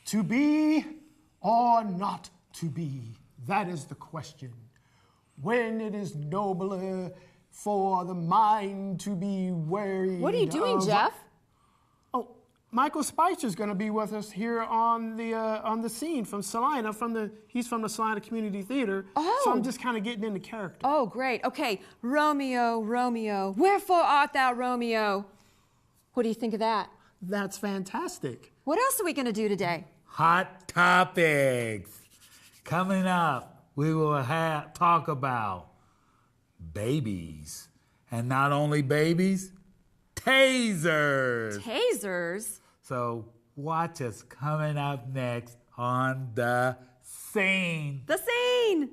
To be or not to be, that is the question. When it is nobler for the mind to be wary. What are you doing, Jeff? Oh, Michael Spicer's going to be with us here on the scene from Salina. He's from the Salina Community Theater. Oh. So I'm just kind of getting into character. Oh, great. Okay, Romeo, Romeo, wherefore art thou, Romeo? What do you think of that? That's fantastic. What else are we going to do today? Hot topics. Coming up, we will talk about babies. And not only babies, tasers. Tasers? So watch us coming up next on The Scene. The Scene!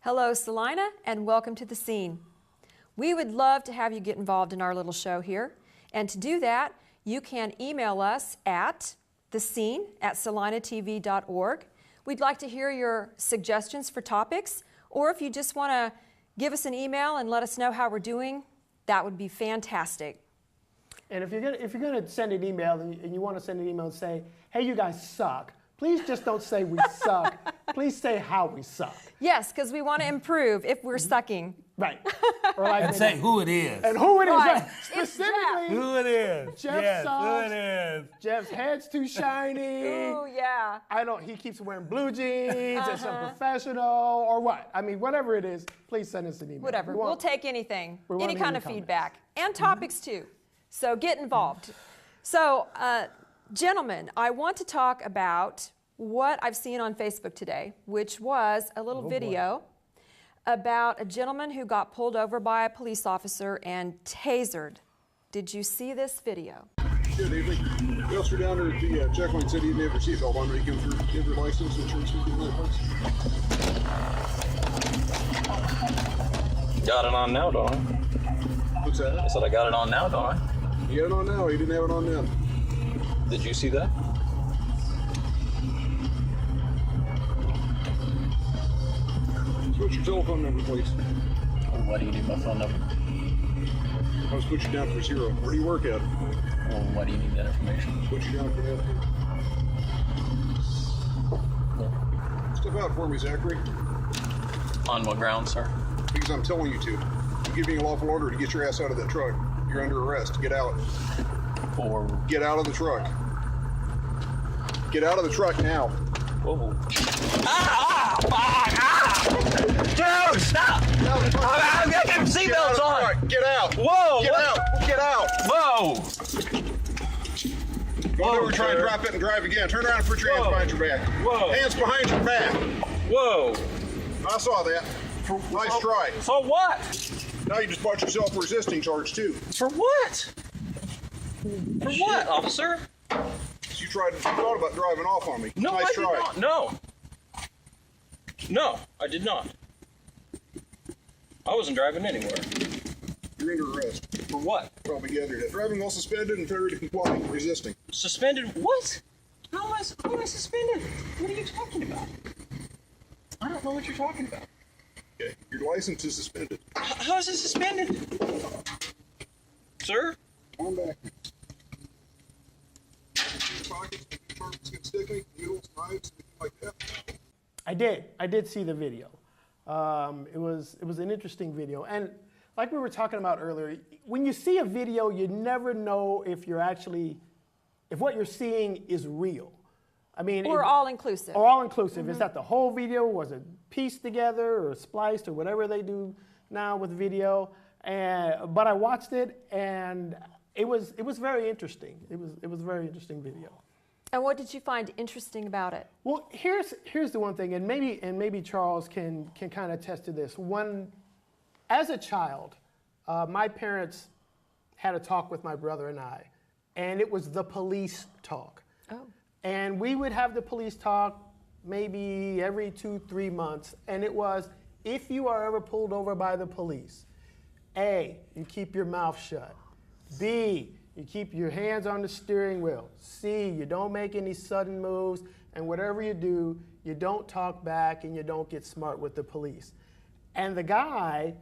Hello, Salina, and welcome to The Scene. We would love to have you get involved in our little show here. And to do that, you can email us at thescene@salinatv.org. We'd like to hear your suggestions for topics, or if you just want to give us an email and let us know how we're doing, that would be fantastic. And if you're gonna send an email and you want to send an email and say, hey, you guys suck, please just don't say we suck. Please say how we suck. Yes, because we want to improve if we're sucking. Right. Or like And say who it is. And who it is. Right. Right. Specifically, Who it is. Jeff yes, sucks. who it is. Jeff's head's too shiny. Oh, yeah. He keeps wearing blue jeans, it's unprofessional, or what? I mean, whatever it is, please send us an email. Whatever. We'll take anything, we want any to hear kind your of comments. feedback, and topics too. So get involved. So, gentlemen, I want to talk about what I've seen on Facebook today, which was a little video about a gentleman who got pulled over by a police officer and tasered. Did you see this video? Good evening. The officer down there at the checkpoint said he didn't have your seatbelt on, but he came through. Do you have your license, insurance, anything like that? Got it on now, don't I? What's that? I said I got it on now, don't I? You got it on now, or you didn't have it on then? Did you see that? So what's your telephone number, please? Why do you need my phone number? I was put you down for 0. Where do you work at? Well, why do you need that information? Put you down for that. Step out for me, Zachary. On what ground, sir? Because I'm telling you to. I'm giving you a lawful order to get your ass out of that truck. You're under arrest. Get out. For... Get out of the truck. Get out of the truck now. Whoa. Dude, stop! I'm getting seatbelts on! Get out! Whoa! Get out! Get out! Whoa! Don't ever try and drop it and drive again. Turn around and put your hands behind your back. Whoa. Hands behind your back. Whoa! I saw that. Nice try. For what? Now you just bought yourself a resisting charge too. For what? For what, officer? You thought about driving off on me. No, nice I try. did not. No. No, I did not. I wasn't driving anywhere. You're under arrest. For what? Probably gathered it. Driving while suspended and failure to comply. Resisting. Suspended? What? How am I suspended? What are you talking about? I don't know what you're talking about. Okay. Your license is suspended. How is it suspended? Sir? Come on back. Pockets, get sticky, needles, knives, anything like that. I did see the video. It was an interesting video, and like we were talking about earlier, when you see a video, you never know if what you're seeing is real. I mean, Or all-inclusive. Or all-inclusive. Is that the whole video? Was it pieced together or spliced or whatever they do now with video? But I watched it, and it was very interesting. It was a very interesting video. And what did you find interesting about it? Well, here's the one thing, and maybe Charles can kind of attest to this. As a child, my parents had a talk with my brother and I, and it was the police talk. Oh. And we would have the police talk maybe every 2-3 months. And it was, if you are ever pulled over by the police, A, you keep your mouth shut. B, you keep your hands on the steering wheel. C, you don't make any sudden moves. And whatever you do, you don't talk back and you don't get smart with the police. And the guy,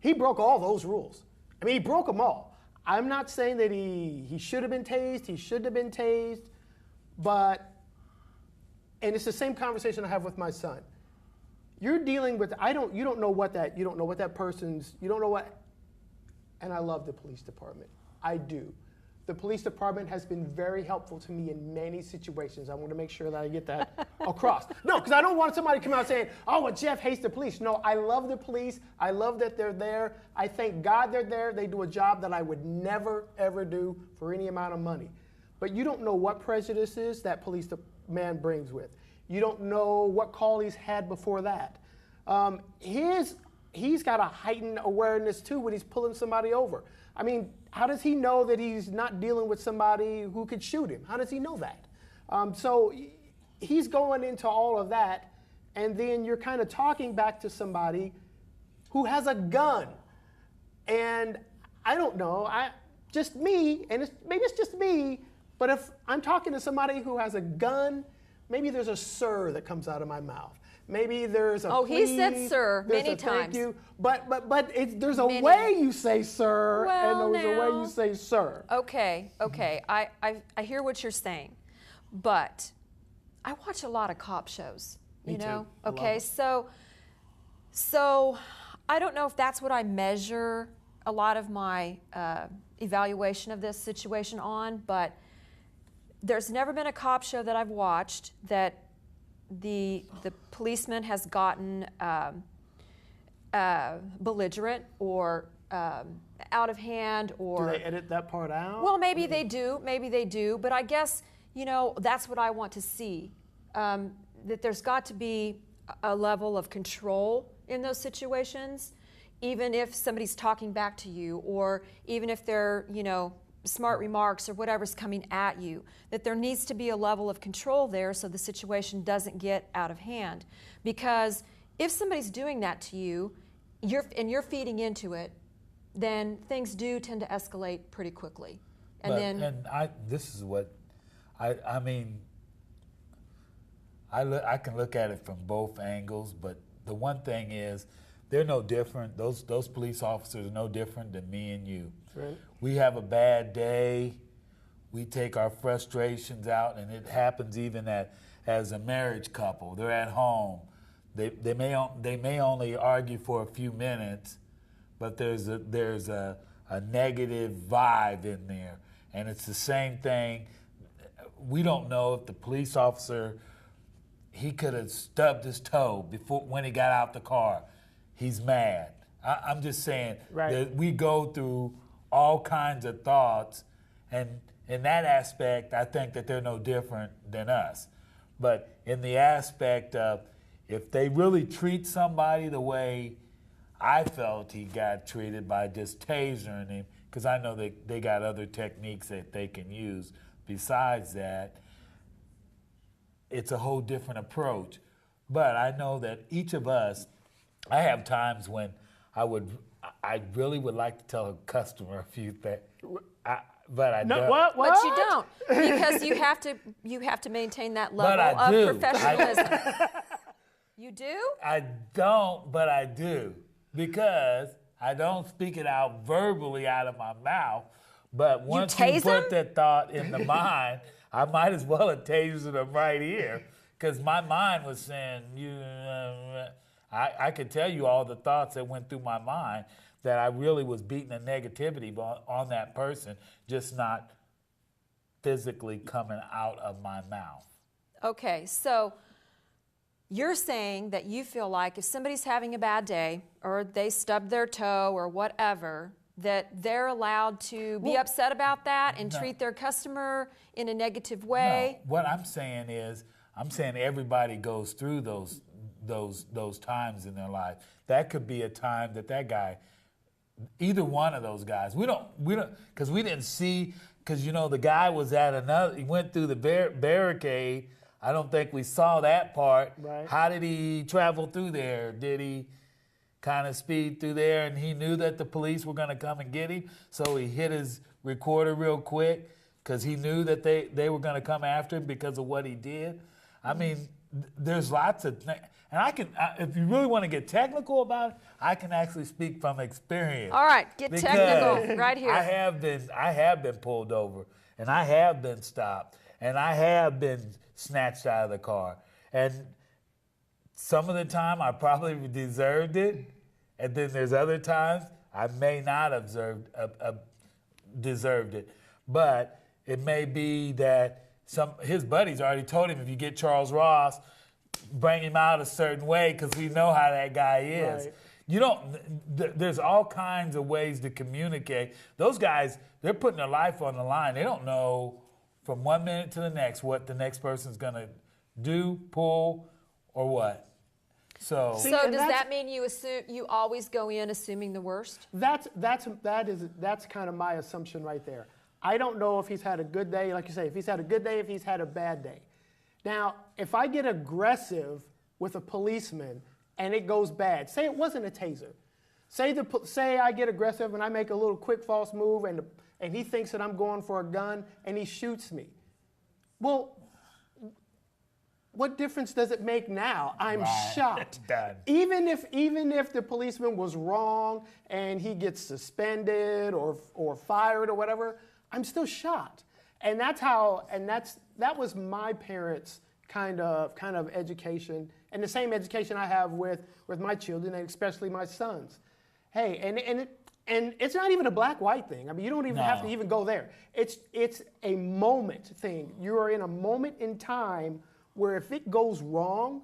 he broke all those rules. I mean, he broke them all. I'm not saying that he should have been tased, he shouldn't have been tased, but, and it's the same conversation I have with my son. You're dealing with, you don't know what that person's, you don't know what, and I love the police department. I do. The police department has been very helpful to me in many situations. I want to make sure that I get that across. No, because I don't want somebody to come out saying, oh, well, Jeff hates the police. No, I love the police. I love that they're there. I thank God they're there. They do a job that I would never, ever do for any amount of money. But you don't know what prejudices that police man brings with. You don't know what call he's had before that. He's got a heightened awareness, too, when he's pulling somebody over. I mean, how does he know that he's not dealing with somebody who could shoot him? How does he know that? So he's going into all of that, and then you're kind of talking back to somebody who has a gun. And I don't know, just me, and maybe it's just me, but if I'm talking to somebody who has a gun, maybe there's a sir that comes out of my mouth. Maybe there's a please, he said sir many times. Thank you. But there's a way you say sir, and there's a way you say sir. Okay. I hear what you're saying, but I watch a lot of cop shows. You know? Too. Okay, so I don't know if that's what I measure a lot of my evaluation of this situation on, but there's never been a cop show that I've watched that the policeman has gotten belligerent or out of hand, or do they edit that part out? Well, maybe they do, but I guess, you know, that's what I want to see, that there's got to be a level of control in those situations, even if somebody's talking back to you, or even if they're, you know, smart remarks or whatever's coming at you, that there needs to be a level of control there so the situation doesn't get out of hand. Because if somebody's doing that to you, you're feeding into it, then things do tend to escalate pretty quickly. This is what I mean. I can look at it from both angles, but the one thing is, they're no different. Those police officers are no different than me and you. Right. We have a bad day. We take our frustrations out, and it happens even as a marriage couple. They're at home. They may only argue for a few minutes, but there's a negative vibe in there, and it's the same thing. We don't know if the police officer, he could have stubbed his toe when he got out the car. He's mad. I'm just saying that we go through all kinds of thoughts, and in that aspect, I think that they're no different than us. But in the aspect of, if they really treat somebody the way I felt he got treated by just tasering him, because I know they got other techniques that they can use besides that, it's a whole different approach. But I know that each of us, I have times when I really would like to tell a customer a few things, but I don't. What? But you don't, because you have to maintain that level of professionalism. You do? I don't, but I do, because I don't speak it out verbally out of my mouth. But once you put that thought in the mind, I might as well have tased them right here, because my mind was saying, I could tell you all the thoughts that went through my mind, that I really was beating a negativity on that person, just not physically coming out of my mouth. Okay, so you're saying that you feel like if somebody's having a bad day, or they stubbed their toe or whatever, that they're allowed to be upset about that and treat their customer in a negative way? No. What I'm saying is, everybody goes through those times in their life. That could be a time that guy, either one of those guys, we don't, because we didn't see, because you know the guy was at another. He went through the barricade. I don't think we saw that part. Right. How did he travel through there? Did he kind of speed through there and he knew that the police were going to come and get him, so he hit his recorder real quick because he knew that they were going to come after him because of what he did? I mean, there's lots of things. And if you really want to get technical about it, I can actually speak from experience. All right, get Because technical right here. I have been pulled over, and I have been stopped, and I have been snatched out of the car. And some of the time I probably deserved it, and then there's other times I may not have deserved it. But it may be that his buddies already told him, if you get Charles Ross, bring him out a certain way because we know how that guy is. Right. You don't. There's all kinds of ways to communicate. Those guys, they're putting their life on the line. They don't know from 1 minute to the next what the next person's gonna do, pull, or what. So See, So and does that's- that mean you always go in assuming the worst? That's kind of my assumption right there. I don't know if he's had a good day, like you say, if he's had a good day, if he's had a bad day. Now, if I get aggressive with a policeman and it goes bad, say it wasn't a taser. Say I get aggressive and I make a little quick false move and he thinks that I'm going for a gun and he shoots me. Well, what difference does it make now? I'm Right. shot. Done. Even if the policeman was wrong and he gets suspended or fired or whatever, I'm still shot. And that was my parents' kind of education, and the same education I have with my children, and especially my sons. Hey, and it's not even a black-white thing. I mean, you don't even have to even go there. It's a moment thing. You are in a moment in time where if it goes wrong,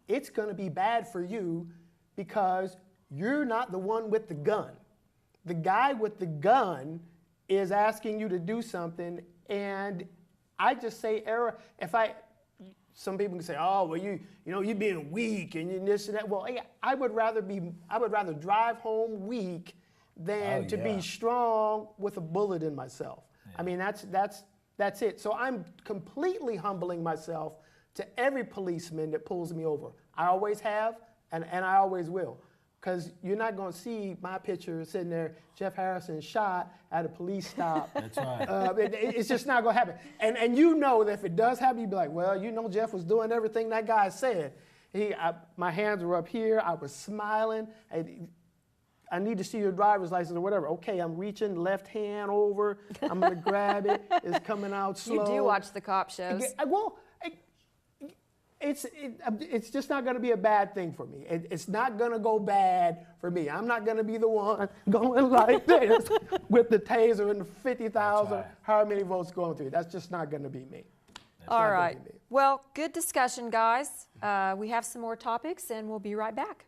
it's going to be bad for you because you're not the one with the gun. The guy with the gun is asking you to do something, and I just say some people can say, oh, well, you're being weak and you this and that. Well, yeah, I would rather drive home weak than to be strong with a bullet in myself. Yeah. I mean, that's it. So I'm completely humbling myself to every policeman that pulls me over. I always have, and I always will. Because you're not going to see my picture sitting there, Jeff Harrison shot at a police stop. That's right. It's just not going to happen. And you know that if it does happen, you'd be like, well, you know Jeff was doing everything that guy said. My hands were up here. I was smiling. I need to see your driver's license or whatever. Okay, I'm reaching left hand over. I'm going to grab it. It's coming out slow. You do watch the cop shows. It's just not going to be a bad thing for me. It's not going to go bad for me. I'm not going to be the one going like this with the taser and the 50,000, right. however many votes going through. That's just not going to be me. All right. Well, good discussion, guys. We have some more topics, and we'll be right back.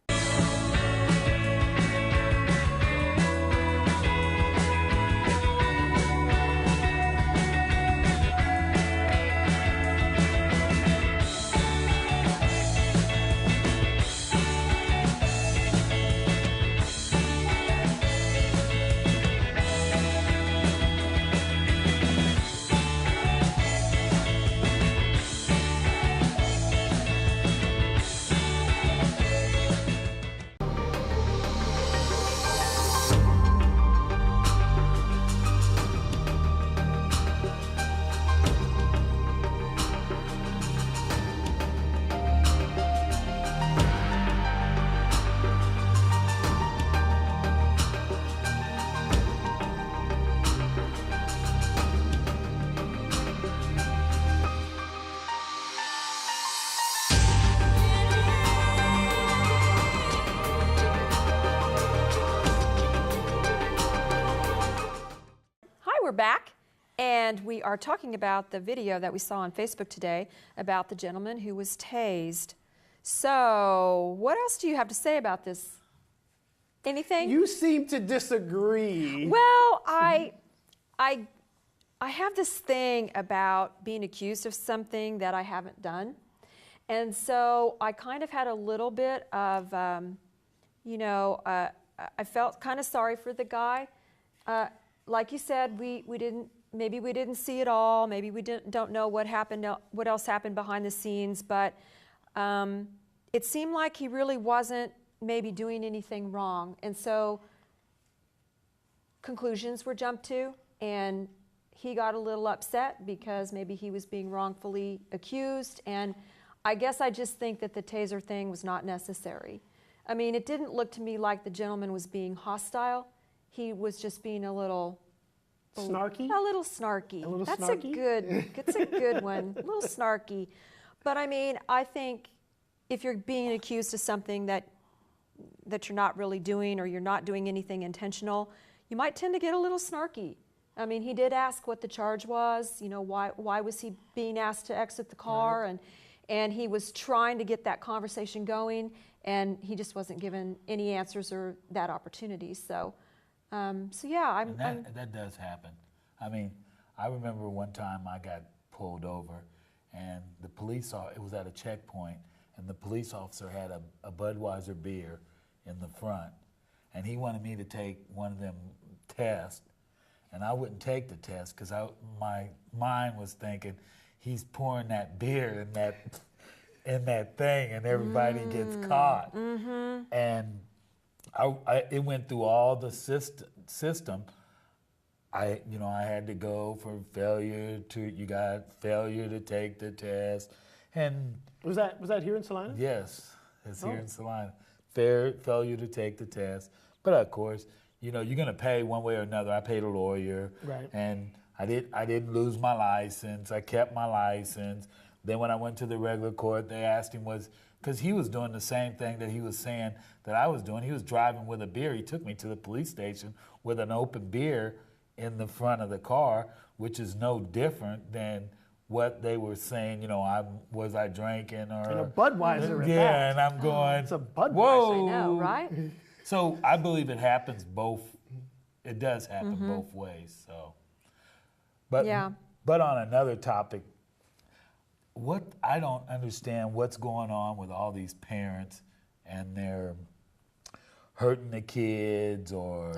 We're back, and we are talking about the video that we saw on Facebook today about the gentleman who was tased. So, what else do you have to say about this? Anything? You seem to disagree. Well, I have this thing about being accused of something that I haven't done, and so I kind of had a little bit of, I felt kind of sorry for the guy. Like you said, we didn't maybe we didn't see it all. Maybe we don't know what happened, what else happened behind the scenes. But it seemed like he really wasn't maybe doing anything wrong. And so conclusions were jumped to, and he got a little upset because maybe he was being wrongfully accused. And I guess I just think that the taser thing was not necessary. I mean, it didn't look to me like the gentleman was being hostile. He was just being a little snarky? A little snarky. A little That's snarky? That's a good one. A little snarky. But I mean, I think if you're being accused of something that you're not really doing, or you're not doing anything intentional, you might tend to get a little snarky. I mean, he did ask what the charge was. You know, why was he being asked to exit the car? Right. And he was trying to get that conversation going, and he just wasn't given any answers or that opportunity. So yeah, that does happen. I mean, I remember one time I got pulled over, and the police, it was at a checkpoint, and the police officer had a Budweiser beer in the front, and he wanted me to take one of them tests, and I wouldn't take the test because my mind was thinking, he's pouring that beer in that thing, and everybody gets caught. Mm-hmm. And it went through all the system. I had to go for failure to take the test, and was that here in Salina? Yes, it's here in Salina. Failure to take the test, but of course, you're going to pay one way or another. I paid a lawyer, right? And I didn't lose my license. I kept my license. Then when I went to the regular court, they asked him because he was doing the same thing that he was saying that I was doing. He was driving with a beer. He took me to the police station with an open beer in the front of the car, which is no different than what they were saying. Was I drinking or in a Budweiser? Yeah, that. and I'm going. It's a Budweiser. Whoa. I know, right? So I believe it happens both. It does happen both ways. So, but on another topic, what I don't understand what's going on with all these parents, and they're hurting the kids, or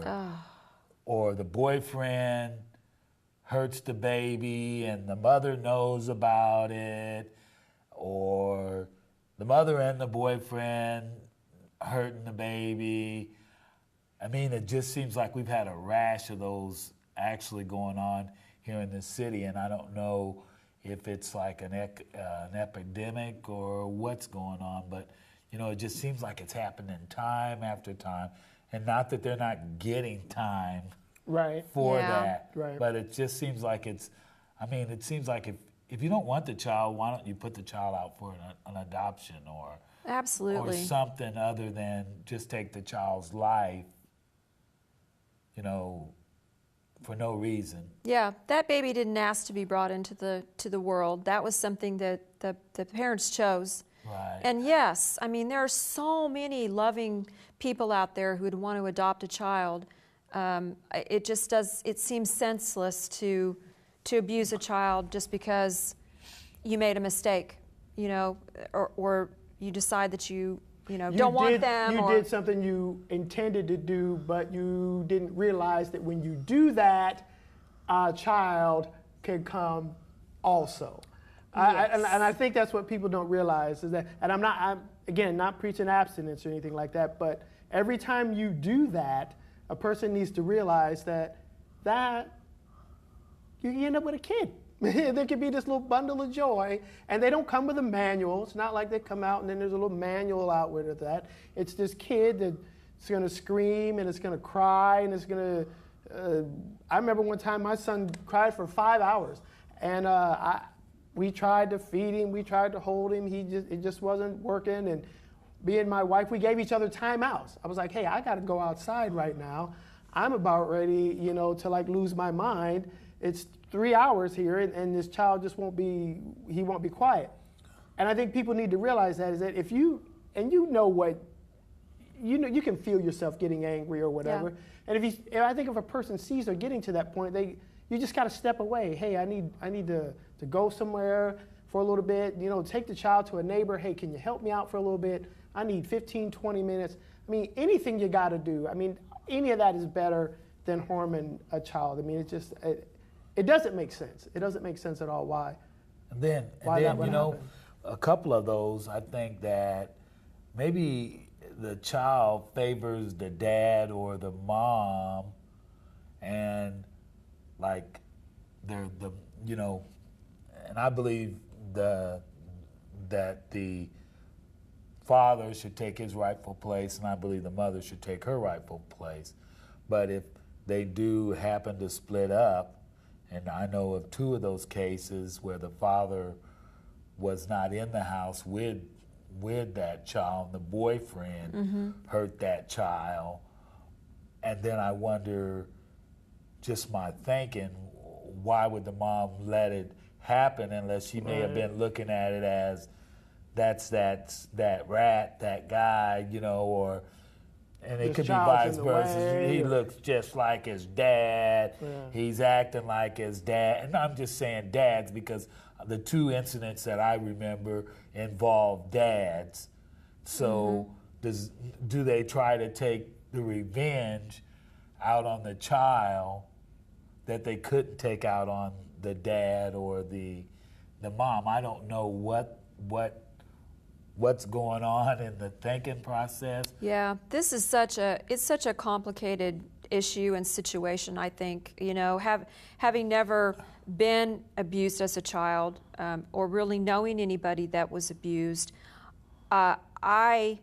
the boyfriend hurts the baby and the mother knows about it, or the mother and the boyfriend hurting the baby. I mean, it just seems like we've had a rash of those actually going on here in this city, and I don't know if it's like an epidemic or what's going on, but it just seems like it's happening time after time, and not that they're not getting time for that, but it just seems like it seems like if you don't want the child, why don't you put the child out for an adoption or absolutely, or something other than just take the child's life, for no reason. Yeah, that baby didn't ask to be brought into the world. That was something that the parents chose. Right. And yes, I mean, there are so many loving people out there who would want to adopt a child. It seems senseless to abuse a child just because you made a mistake, or you decide that you don't want them. You did something you intended to do, but you didn't realize that when you do that, a child can come also. Yes. And I think that's what people don't realize is that, and I'm not preaching abstinence or anything like that, but every time you do that, a person needs to realize that you end up with a kid. There could be this little bundle of joy, and they don't come with a manual. It's not like they come out and then there's a little manual out with that. It's this kid that's going to scream and it's going to cry and it's going to. I remember one time my son cried for 5 hours, and we tried to feed him, we tried to hold him. It just wasn't working. And me and my wife, we gave each other timeouts. I was like, hey, I got to go outside right now. I'm about ready, to lose my mind. It's 3 hours here, and this child just won't be quiet. And I think people need to realize that is that if you can feel yourself getting angry or whatever. Yeah. And I think if a person sees they're getting to that point, you just got to step away. Hey, I need to go somewhere for a little bit. Take the child to a neighbor. Hey, can you help me out for a little bit? I need 15, 20 minutes. I mean, anything you got to do. I mean, any of that is better than harming a child. I mean, it doesn't make sense. It doesn't make sense at all why. And then that would you know, happen. a couple of those, I think that maybe the child favors the dad or the mom, and like they're the, you know, and I believe that the father should take his rightful place, and I believe the mother should take her rightful place. But if they do happen to split up, and I know of 2 of those cases where the father was not in the house with that child, the boyfriend hurt that child, and then I wonder, just my thinking, why would the mom let it happen unless she may have been looking at it as that rat, that guy, you know, or, and it This could be child's vice in the versa. way, He or- looks just like his dad. Yeah. He's acting like his dad. And I'm just saying dads because the 2 incidents that I remember involve dads. So do they try to take the revenge out on the child that they couldn't take out on the dad or the mom? I don't know what's going on in the thinking process. Yeah, this is such a complicated issue and situation. I think, you know, having never been abused as a child, or really knowing anybody that was abused, I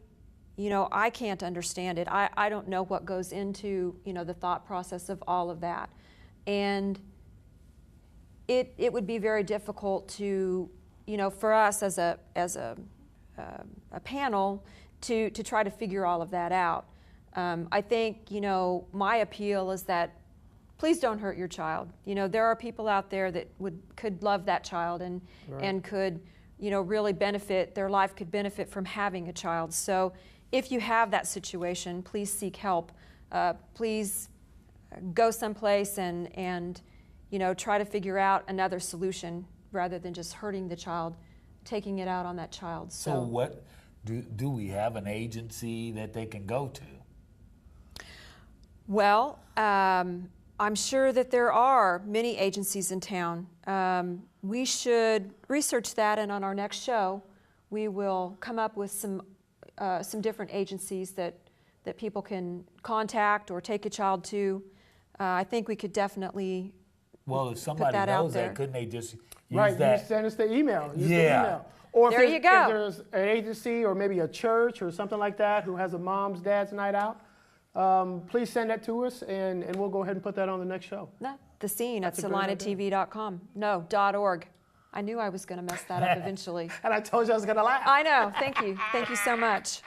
can't understand it. I don't know what goes into, you know, the thought process of all of that, and it would be very difficult to, you know, for us as a panel to try to figure all of that out. I think, you know, my appeal is that please don't hurt your child. You know, there are people out there that could love that child and could, you know, really benefit, their life could benefit from having a child. So if you have that situation, please seek help. Please go someplace and, you know, try to figure out another solution rather than just hurting the child, taking it out on that child. So what, do we have an agency that they can go to? Well, I'm sure that there are many agencies in town. We should research that, and on our next show, we will come up with some different agencies that people can contact or take a child to. I think we could definitely Well, if somebody that out knows there. that, couldn't they just use Right, that? you send us the email. Use the Yeah. email. Or There if you there's- go. If there's an agency or maybe a church or something like that who has a mom's, dad's night out, please send that to us, and we'll go ahead and put that on the next show. No, the scene That's at a great salinatv.com. No, .org. I knew I was going to mess that up eventually. And I told you I was going to laugh. I know. Thank you. Thank you so much.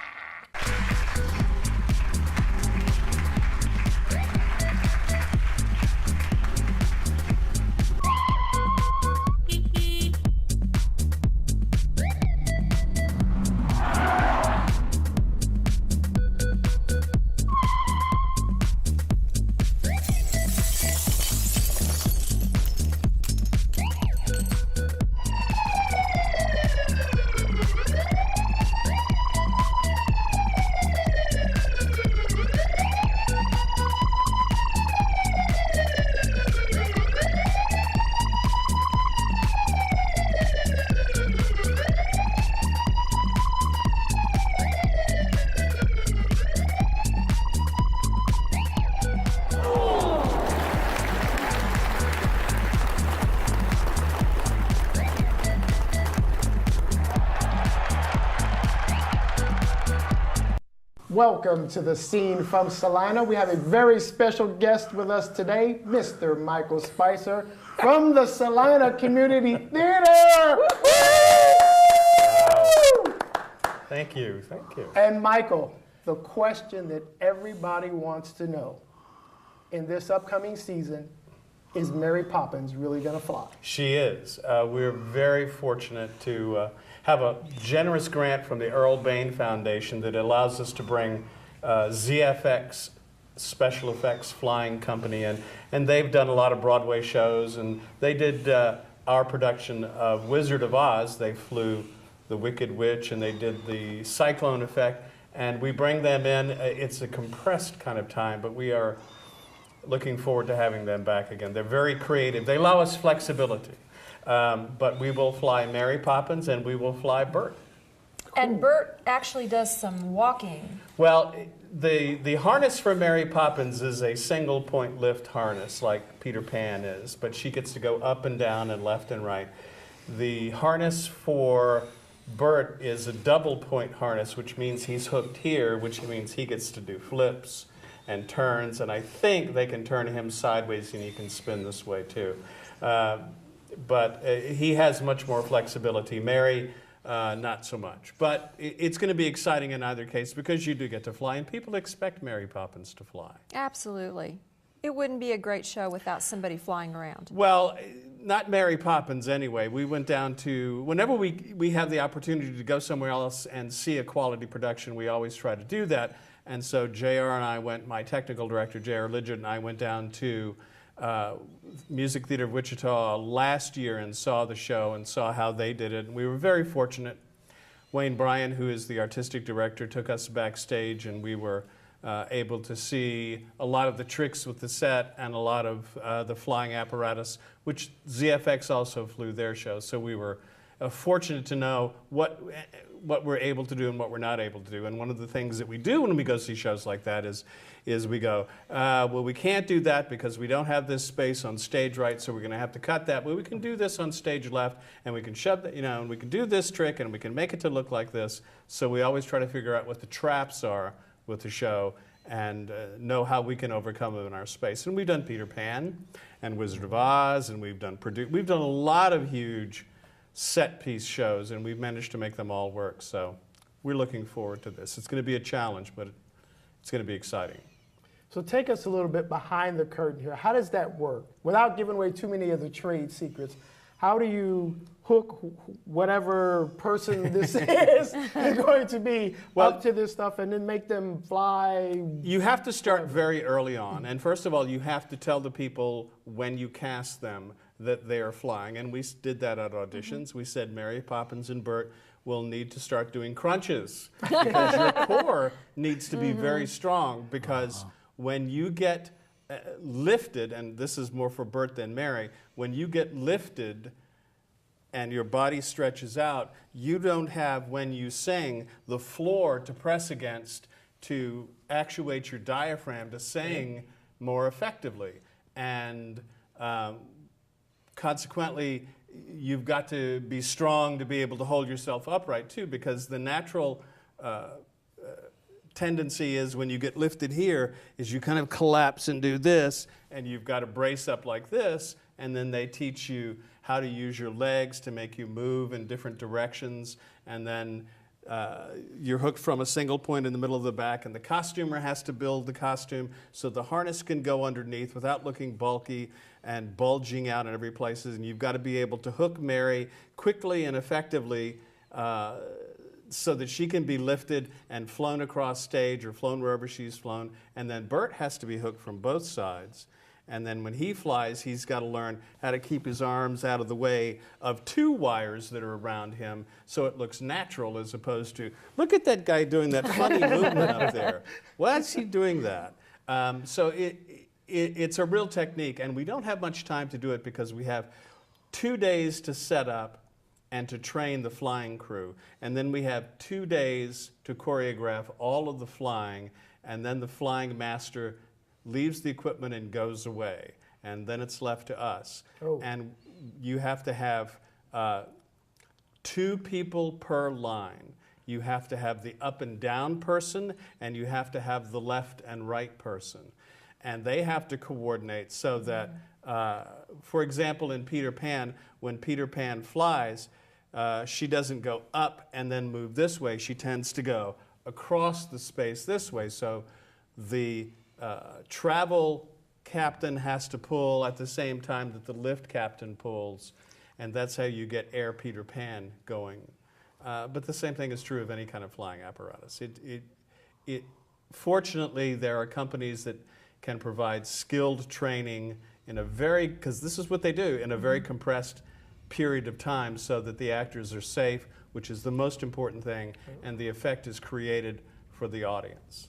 Welcome to the scene from Salina. We have a very special guest with us today, Mr. Michael Spicer from the Salina Community Theater. Thank you, thank you. And Michael, the question that everybody wants to know in this upcoming season, is Mary Poppins really gonna fly? She is. We're very fortunate to have a generous grant from the Earl Bain Foundation that allows us to bring ZFX Special Effects Flying Company in. And they've done a lot of Broadway shows, and they did our production of Wizard of Oz. They flew the Wicked Witch, and they did the Cyclone Effect. And we bring them in. It's a compressed kind of time, but we are looking forward to having them back again. They're very creative. They allow us flexibility. But we will fly Mary Poppins and we will fly Bert. And Bert actually does some walking. Well, the harness for Mary Poppins is a single point lift harness like Peter Pan is, but she gets to go up and down and left and right. The harness for Bert is a double point harness, which means he's hooked here, which means he gets to do flips and turns, and I think they can turn him sideways and he can spin this way too. But he has much more flexibility. Mary, not so much. But it's going to be exciting in either case because you do get to fly, and people expect Mary Poppins to fly. Absolutely. It wouldn't be a great show without somebody flying around. Well, not Mary Poppins anyway. We went down to, whenever we have the opportunity to go somewhere else and see a quality production, we always try to do that. And so JR and I went, my technical director, JR Lidgett, and I went down to Music Theater of Wichita last year and saw the show and saw how they did it. And we were very fortunate. Wayne Bryan, who is the artistic director, took us backstage, and we were able to see a lot of the tricks with the set and a lot of the flying apparatus, which ZFX also flew their show. So we were fortunate to know what we're able to do and what we're not able to do. And one of the things that we do when we go see shows like that is we go, well, we can't do that because we don't have this space on stage right, so we're going to have to cut that. But we can do this on stage left, and we can shove that, and we can do this trick, and we can make it to look like this. So we always try to figure out what the traps are with the show and know how we can overcome them in our space. And we've done Peter Pan and Wizard of Oz, and we've done a lot of huge set piece shows, and we've managed to make them all work. So we're looking forward to this. It's going to be a challenge, but it's going to be exciting. So take us a little bit behind the curtain here. How does that work? Without giving away too many of the trade secrets, how do you hook whatever person this is going to be up to this stuff and then make them fly? You have to start very early on. And first of all, you have to tell the people when you cast them that they are flying. And we did that at auditions. We said Mary Poppins and Bert will need to start doing crunches because your core needs to be very strong, because when you get lifted, and this is more for Bert than Mary, when you get lifted and your body stretches out, you don't have, when you sing, the floor to press against to actuate your diaphragm to sing more effectively. And consequently, you've got to be strong to be able to hold yourself upright too, because the natural tendency is when you get lifted here is you kind of collapse and do this, and you've got to brace up like this, and then they teach you how to use your legs to make you move in different directions, and then you're hooked from a single point in the middle of the back, and the costumer has to build the costume so the harness can go underneath without looking bulky and bulging out in every place, and you've got to be able to hook Mary quickly and effectively so that she can be lifted and flown across stage or flown wherever she's flown. And then Bert has to be hooked from both sides. And then when he flies, he's got to learn how to keep his arms out of the way of two wires that are around him so it looks natural, as opposed to, look at that guy doing that funny movement up there. Why is he doing that? So it's a real technique, and we don't have much time to do it because we have 2 days to set up and to train the flying crew. And then we have 2 days to choreograph all of the flying, and then the flying master leaves the equipment and goes away. And then it's left to us. Oh. And you have to have 2 people per line. You have to have the up and down person, and you have to have the left and right person. And they have to coordinate so that, for example, in Peter Pan, when Peter Pan flies, she doesn't go up and then move this way. She tends to go across the space this way. So the travel captain has to pull at the same time that the lift captain pulls, and that's how you get Air Peter Pan going. But the same thing is true of any kind of flying apparatus. Fortunately, there are companies that can provide skilled training in a very, because this is what they do, in a very compressed period of time so that the actors are safe, which is the most important thing, and the effect is created for the audience.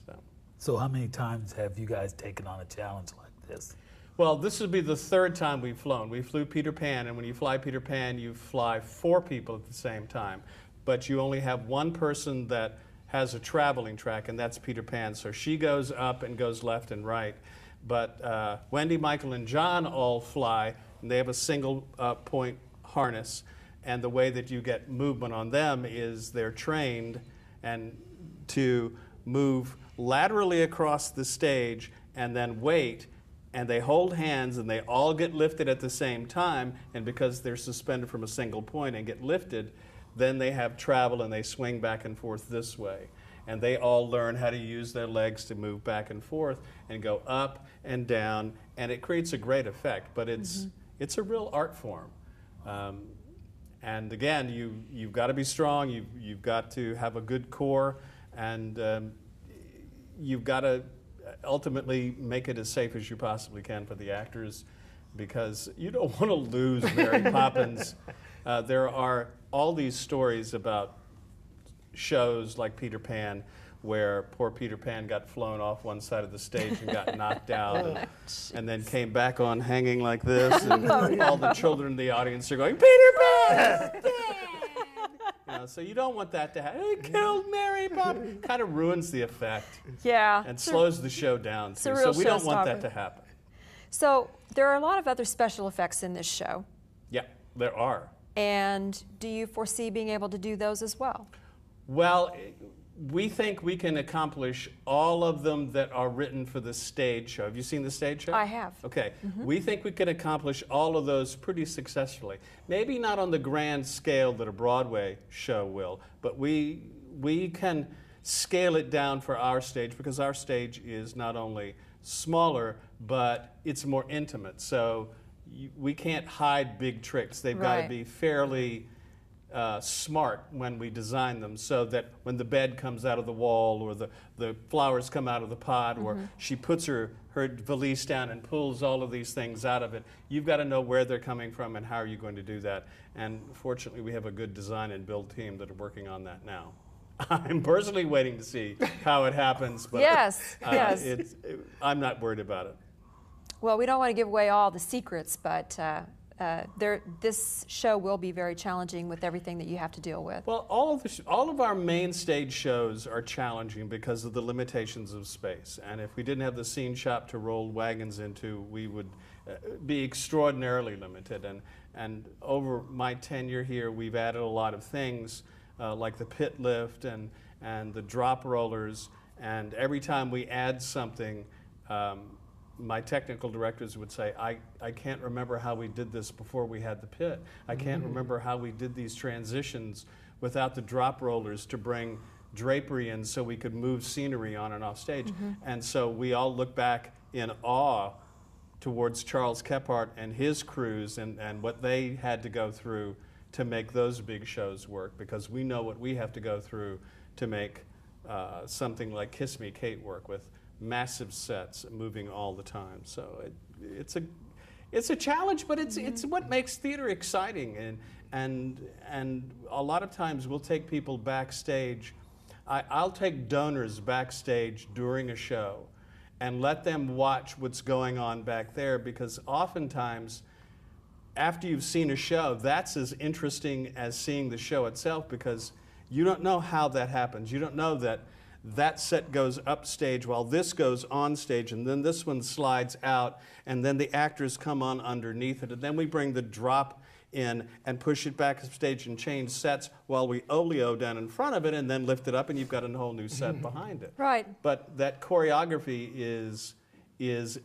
So how many times have you guys taken on a challenge like this? Well, this would be the third time we've flown. We flew Peter Pan, and when you fly Peter Pan, you fly 4 people at the same time. But you only have one person that has a traveling track, and that's Peter Pan. So she goes up and goes left and right. But Wendy, Michael, and John all fly, and they have a single point harness. And the way that you get movement on them is they're trained and to move laterally across the stage and then wait, and they hold hands and they all get lifted at the same time, and because they're suspended from a single point and get lifted, then they have travel and they swing back and forth this way. And they all learn how to use their legs to move back and forth and go up and down, and it creates a great effect, but it's a real art form. And again, you've got to be strong, you've got to have a good core, and you've got to ultimately make it as safe as you possibly can for the actors, because you don't want to lose Mary Poppins. There are all these stories about shows like Peter Pan, where poor Peter Pan got flown off one side of the stage and got knocked out, and then came back on hanging like this, and all the children in the audience are going, "Peter Pan! You know, so you don't want that to happen. It killed Mary Poppins. Kind of ruins the effect. Yeah. And slows the show down too. a real So we don't want that showstopper. to happen. So there are a lot of other special effects in this show. Yeah, there are. And do you foresee being able to do those as well? Well, we think we can accomplish all of them that are written for the stage show. Have you seen the stage show? I have. Okay. We think we can accomplish all of those pretty successfully. Maybe not on the grand scale that a Broadway show will, but we can scale it down for our stage, because our stage is not only smaller, but it's more intimate. So we can't hide big tricks. They've got to Right. be fairly smart when we design them, so that when the bed comes out of the wall, or the flowers come out of the pot, or she puts her valise down and pulls all of these things out of it, you've got to know where they're coming from and how are you going to do that. And fortunately, we have a good design and build team that are working on that now. I'm personally waiting to see how it happens, but Yes, yes. I'm not worried about it. Well, we don't want to give away all the secrets, but this show will be very challenging with everything that you have to deal with. Well, all of our main stage shows are challenging because of the limitations of space. And if we didn't have the scene shop to roll wagons into, we would be extraordinarily limited. And over my tenure here, we've added a lot of things like the pit lift and the drop rollers. And every time we add something, my technical directors would say, I can't remember how we did this before we had the pit. I can't remember how we did these transitions without the drop rollers to bring drapery in so we could move scenery on and off stage. And so we all look back in awe towards Charles Kephart and his crews and what they had to go through to make those big shows work, because we know what we have to go through to make something like Kiss Me, Kate work, with massive sets moving all the time. So it's a challenge, but it's what makes theater exciting. And a lot of times we'll take people backstage. I'll take donors backstage during a show and let them watch what's going on back there, because oftentimes after you've seen a show, that's as interesting as seeing the show itself, because you don't know how that happens. You don't know that set goes upstage while this goes on stage, and then this one slides out, and then the actors come on underneath it, and then we bring the drop in and push it back upstage and change sets while we oleo down in front of it and then lift it up, and you've got a whole new set behind it. Right. But that choreography is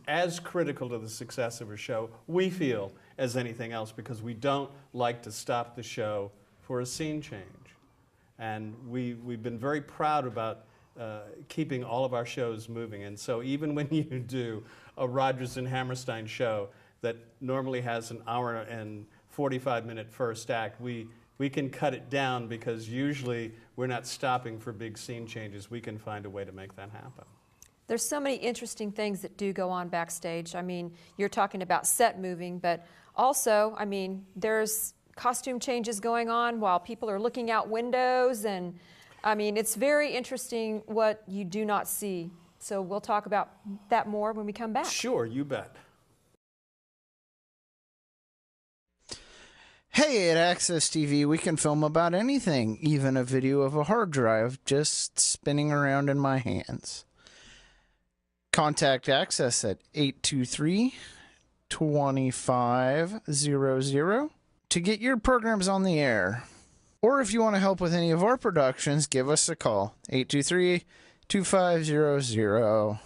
as critical to the success of a show, we feel, as anything else, because we don't like to stop the show for a scene change. And we've been very proud about keeping all of our shows moving. And so even when you do a Rodgers and Hammerstein show that normally has an hour and 45-minute first act, we can cut it down, because usually we're not stopping for big scene changes. We can find a way to make that happen. There's so many interesting things that do go on backstage. I mean, you're talking about set moving, but also, I mean, there's costume changes going on while people are looking out windows, and I mean, it's very interesting what you do not see. So we'll talk about that more when we come back. Sure, you bet. Hey, at Access TV, we can film about anything, even a video of a hard drive just spinning around in my hands. Contact Access at 823-2500 to get your programs on the air. Or if you want to help with any of our productions, give us a call, 823-2500.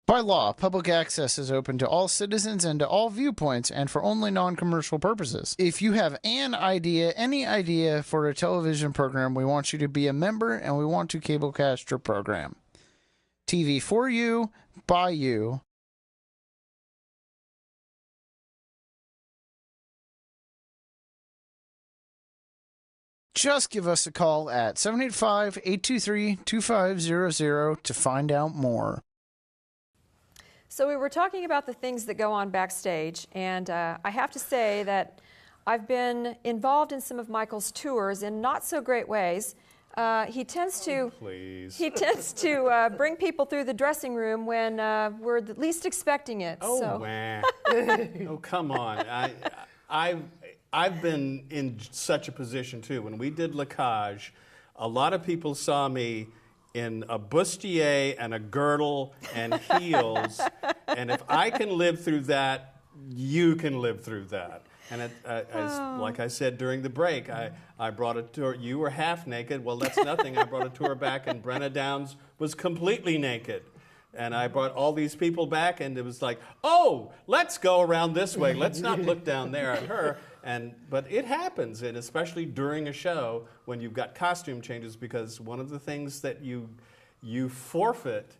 By law, public access is open to all citizens and to all viewpoints and for only non-commercial purposes. If you have any idea for a television program, we want you to be a member and we want to cablecast your program. TV for you, by you. Just give us a call at 785-823-2500 to find out more. So we were talking about the things that go on backstage, and I have to say that I've been involved in some of Michael's tours in not so great ways. He tends to bring people through the dressing room when we're the least expecting it. Oh, so. man. Oh, come on. I've been in such a position too. When we did La Cage, a lot of people saw me in a bustier and a girdle and heels, and if I can live through that, you can live through that. And like I said during the break, I brought a tour. You were half naked. Well, that's nothing. I brought a tour back, and Brenna Downs was completely naked. And I brought all these people back, and it was like, oh, let's go around this way. Let's not look down there at her. But it happens, and especially during a show when you've got costume changes, because one of the things that you forfeit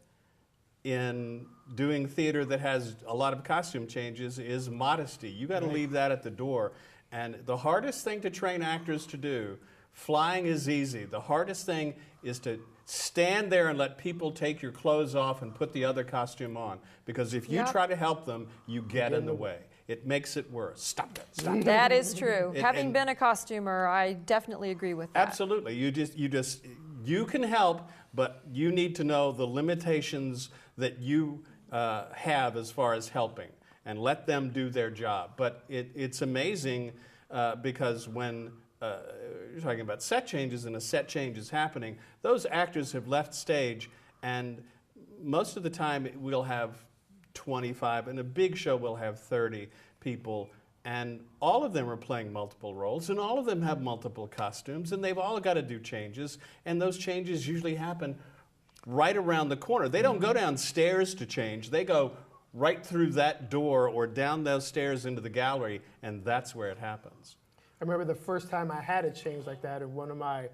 in doing theater that has a lot of costume changes is modesty. You got to leave that at the door. And the hardest thing to train actors to do, flying is easy. The hardest thing is to stand there and let people take your clothes off and put the other costume on. Because if you try to help them, you get in the way. It makes it worse. Stop that. Stop that. That is true. Having been a costumer, I definitely agree with that. Absolutely. You can help, but you need to know the limitations that you have as far as helping, and let them do their job. But it's amazing because when you're talking about set changes and a set change is happening, those actors have left stage, and most of the time we'll have 25, and a big show will have 30 people, and all of them are playing multiple roles, and all of them have multiple costumes, and they've all got to do changes, and those changes usually happen right around the corner. They don't go downstairs to change. They go right through that door or down those stairs into the gallery, and that's where it happens. I remember the first time I had a change like that in one of my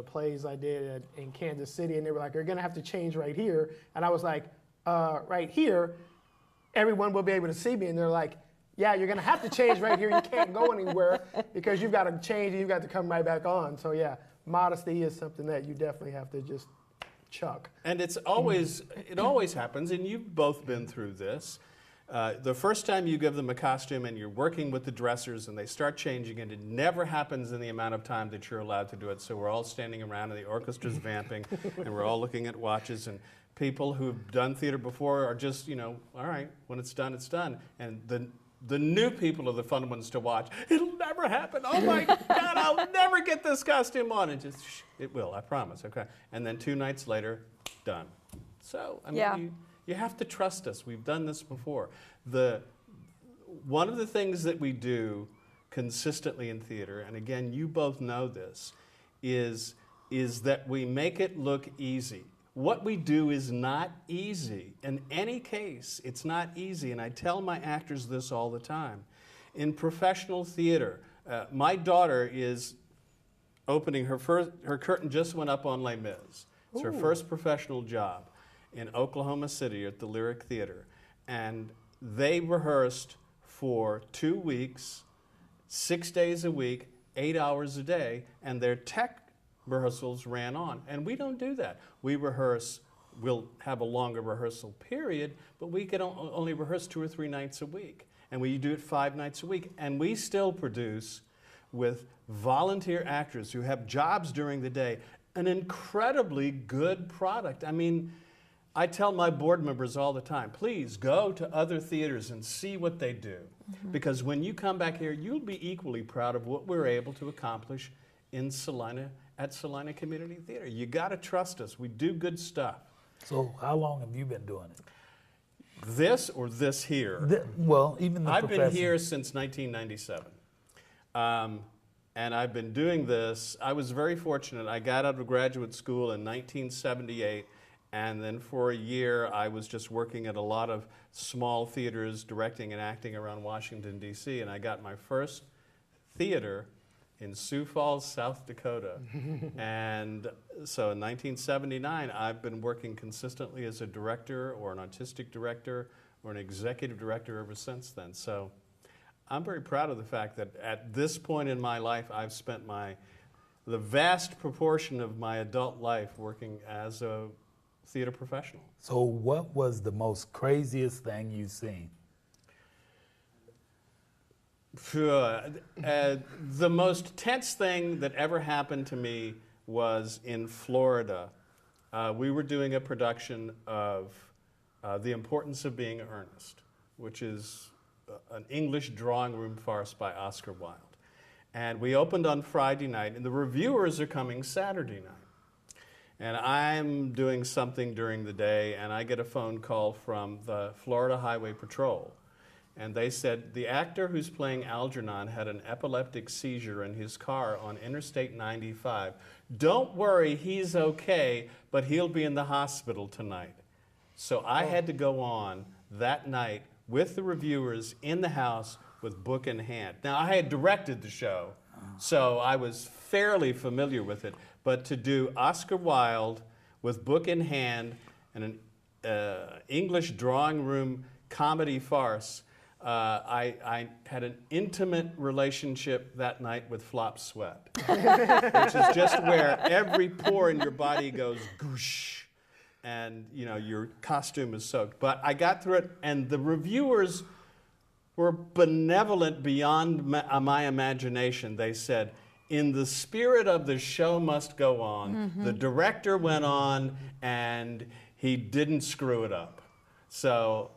plays I did in Kansas City, and they were like, you're going to have to change right here. And I was like, right here? Everyone will be able to see me. And they're like, yeah, you're going to have to change right here. You can't go anywhere because you've got to change and you've got to come right back on. So yeah, modesty is something that you definitely have to just chuck. And it always happens, and you've both been through this. The first time you give them a costume and you're working with the dressers and they start changing it, it never happens in the amount of time that you're allowed to do it. So we're all standing around and the orchestra's vamping and we're all looking at watches, and people who've done theater before are just, all right, when it's done, it's done. And the new people are the fun ones to watch. It'll never happen. Oh my God, I'll never get this costume on. And just, it will, I promise, okay. And then 2 nights later, done. So, I mean, you have to trust us. We've done this before. One of the things that we do consistently in theater, and again, you both know this, is that we make it look easy. What we do is not easy. In any case, it's not easy, and I tell my actors this all the time. In professional theater, my daughter is opening her curtain just went up on Les Mis. It's her first professional job in Oklahoma City at the Lyric Theater. And they rehearsed for 2 weeks, 6 days a week, 8 hours a day, and their tech rehearsals ran on. And we don't do that. We rehearse, we'll have a longer rehearsal period, but we can only rehearse 2 or 3 nights a week. And we do it 5 nights a week. And we still produce, with volunteer actors who have jobs during the day, an incredibly good product. I mean, I tell my board members all the time, please go to other theaters and see what they do. Because when you come back here, you'll be equally proud of what we're able to accomplish in Salina, at Salina Community Theater. You got to trust us. We do good stuff. So how long have you been doing it? This or this here? Well, even the I've been profession. here since 1997. And I've been doing this. I was very fortunate. I got out of graduate school in 1978, and then for a year I was just working at a lot of small theaters, directing and acting around Washington, D.C., and I got my first theater in Sioux Falls, South Dakota. And so in 1979, I've been working consistently as a director or an artistic director or an executive director ever since then. So I'm very proud of the fact that at this point in my life, I've spent the vast proportion of my adult life working as a theater professional. So what was the most craziest thing you've seen? The most tense thing that ever happened to me was in Florida. We were doing a production of The Importance of Being Earnest, which is an English drawing room farce by Oscar Wilde. And we opened on Friday night, and the reviewers are coming Saturday night. And I'm doing something during the day, and I get a phone call from the Florida Highway Patrol. And they said, the actor who's playing Algernon had an epileptic seizure in his car on Interstate 95. Don't worry, he's okay, but he'll be in the hospital tonight. So I had to go on that night with the reviewers in the house with book in hand. Now, I had directed the show, so I was fairly familiar with it. But to do Oscar Wilde with book in hand and an English drawing room comedy farce, I had an intimate relationship that night with flop sweat, which is just where every pore in your body goes goosh, and your costume is soaked. But I got through it, and the reviewers were benevolent beyond my imagination. They said, in the spirit of the show must go on, the director went on, and he didn't screw it up. So,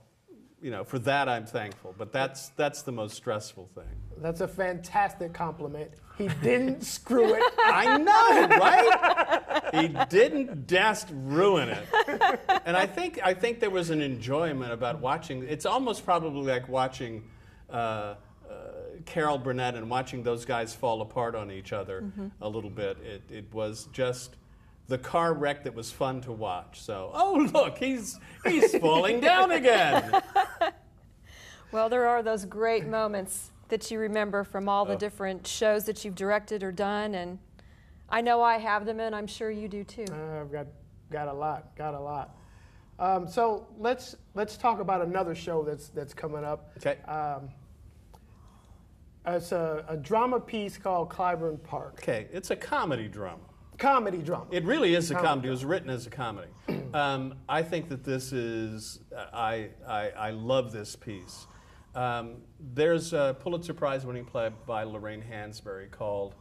for that I'm thankful. But that's the most stressful thing. That's a fantastic compliment. He didn't screw it. I know, right? He didn't just ruin it. And I think there was an enjoyment about watching. It's almost probably like watching Carol Burnett and watching those guys fall apart on each other a little bit. It was just the car wreck that was fun to watch. So, oh look, he's falling down again. Well, there are those great moments that you remember from all the different shows that you've directed or done, and I know I have them, and I'm sure you do too. I've got a lot. So let's talk about another show that's coming up. Okay. It's a drama piece called Clyburn Park. Okay, it's a comedy drama. Comedy drama. It really is a comedy. It was written as a comedy. I think that this is, I love this piece. There's a Pulitzer Prize-winning play by Lorraine Hansberry called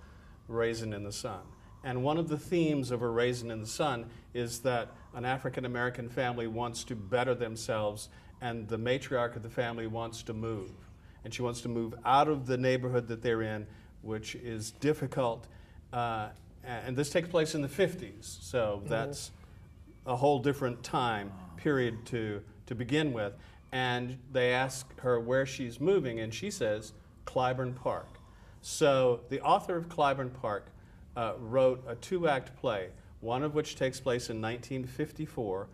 Raisin in the Sun. And one of the themes of A Raisin in the Sun is that an African-American family wants to better themselves, and the matriarch of the family wants to move. And she wants to move out of the neighborhood that they're in, which is difficult. And this takes place in the 50s, so that's a whole different time period to begin with. And they ask her where she's moving, and she says, Clyburn Park. So the author of Clyburn Park wrote a 2-act play, one of which takes place in 1954